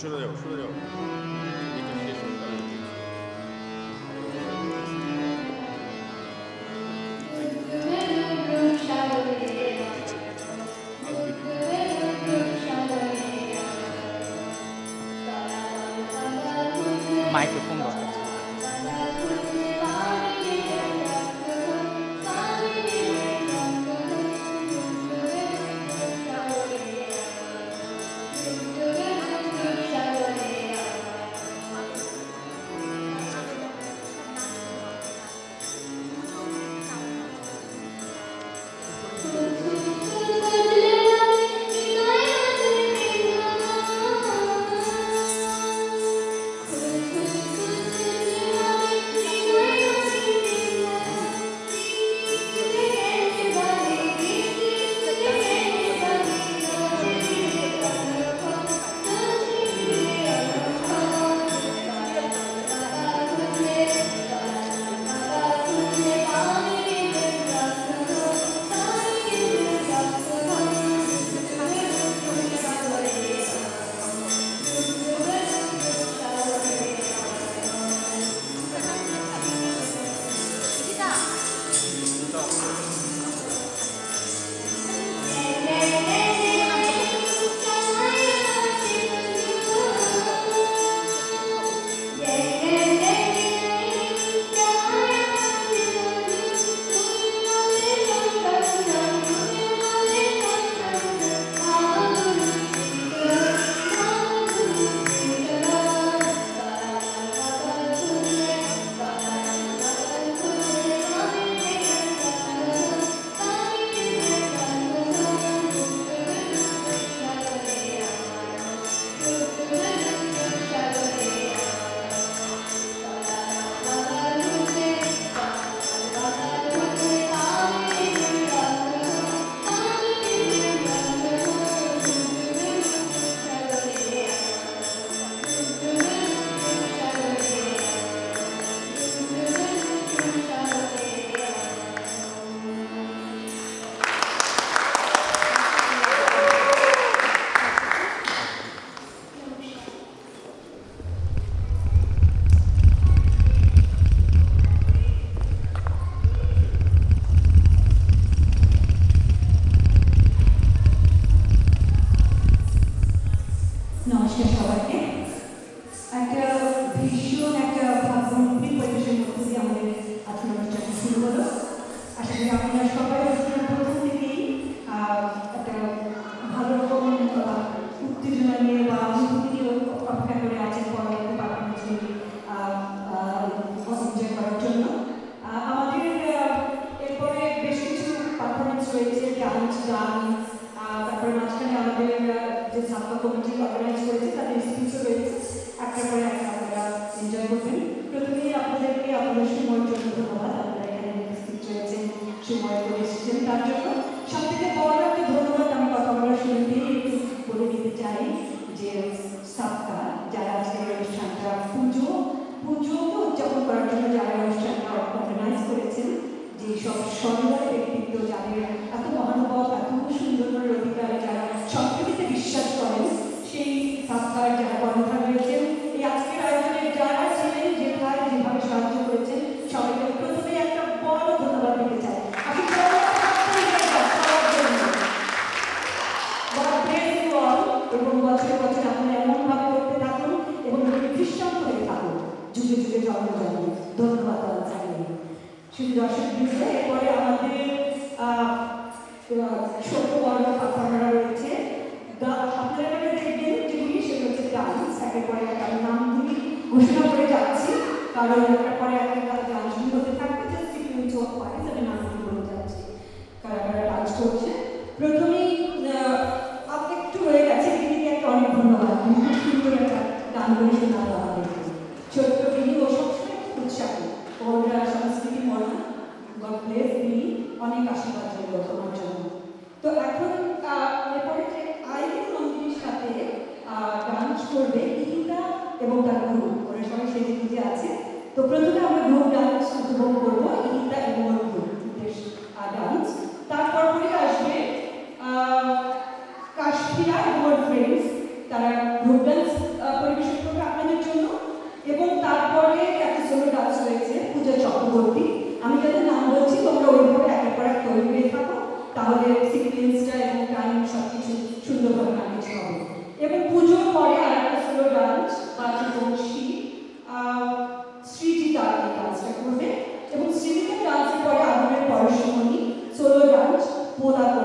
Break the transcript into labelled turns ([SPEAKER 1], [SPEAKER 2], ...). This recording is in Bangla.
[SPEAKER 1] সরে যাও, সরে যাও। এটা শেষ হোক তারপরে দিচ্ছি।
[SPEAKER 2] মাইক্রোফোন দরকার।
[SPEAKER 3] নমস্কার সবাইকে। একটা ভীষণ একটা ভাবমূর্তি পরিবেশের মধ্যে দিয়ে আমাদের আজকের অনুষ্ঠানটি শুরু হলো। আশা করি আপনারা সবাই অনুষ্ঠানের প্রথম থেকেই একটা ভালো রকম উত্তেজনা নিয়ে বা অনুভূতি নিয়ে অপেক্ষা করে আছেন পরবর্তী পারফরমেন্সটি এনজয় করার জন্য। আমাদের এরপরে বেশ কিছু পারফরমেন্স রয়েছে, ডান্স, গান, তারপরে মাঝখানে আমাদের যে ছাত্র কমিটি অর্গানাইজ করেছে তাদের স্পিচও রয়েছে। একটা করে একটা আপনারা এনজয় করবেন। প্রথমেই আপনাদেরকে আপনাদের সময়ের জন্য ধন্যবাদ। আপনারা এখানে উপস্থিত রয়েছেন, সময় করে এসেছেন তার জন্য। সব থেকে বড় একটা ধন্যবাদ আমি কথা বলার শুরুতেই একটু বলে দিতে চাই যে সাতকা যারা আজকের অনুষ্ঠানটা পুজো উদযাপন করার জন্য যারা অনুষ্ঠানটা অর্গানাইজ করেছেন, যে সব সর্বদাই ব্যক্তিত্ব যাদের এত মহানুভব, এত সুন্দর অধিকারে যারা সংস্কৃতিতে বিশ্বাস করেন, সেই সাতকার যারা কর্মধার রয়েছেন, এই আজকের আয়োজনে যারা ছিলেন, যেভাবে সাহায্য করেছেন, সবাইকে প্রথমে একটা বড় ধন্যবাদ দিতে চাই। এবং বছরে বছর আপনারা এমনভাবে করতে থাকুন এবং দৃষ্টান্ত হয়ে থাকুন যুগে যুগে জন্ম জন্ম। ধন্যবাদ জানাই। শুধু দর্শক বৃন্দ, এরপরে আমাদের ছোট বড় পারফর্মাররা রয়েছে। আপনারা এখানে দেখবেন যেগুলি সেটা হচ্ছে ডান্স। একেবারে আমি নামগুলি ঘোষণা করে যাচ্ছি, কারণ একটা পরে একটা ডান্সগুলি হতে থাকবে। জাস্ট একটু চোখ পাই আমি নামগুলি বলে যাচ্ছি কারা কারা ডান্স করছে। প্রথমেই আপনি একটু হয়ে গেছে, দিদিকে একটা অনেক ধন্যবাদ। খুব সুন্দর একটা গান করে শোনালো আমাদেরকে। ছোট্ট দিদি ও সবসময় খুব উৎসাহী, ওর সংস্কৃতি মনা। গড ব্লেস দিদি, অনেক আশীর্বাদ রইল তোমার জন্য। তো এখন এরপরে যে আইন মন্দিরের সাথে ডান্স করবে ইহিতা এবং তার গ্রুপ, ওরা সবাই সেজে গুজে আছে। তো প্রথমে আমরা গ্রুপ ডান্স উপভোগ করবো, ইহিতা এবং ওর গ্রুপ ডান্স। তারপর পরে আসবে কাশ্মীরা এবং ওর ফ্রেন্ডস, তারা গ্রুপ ডান্স পোলা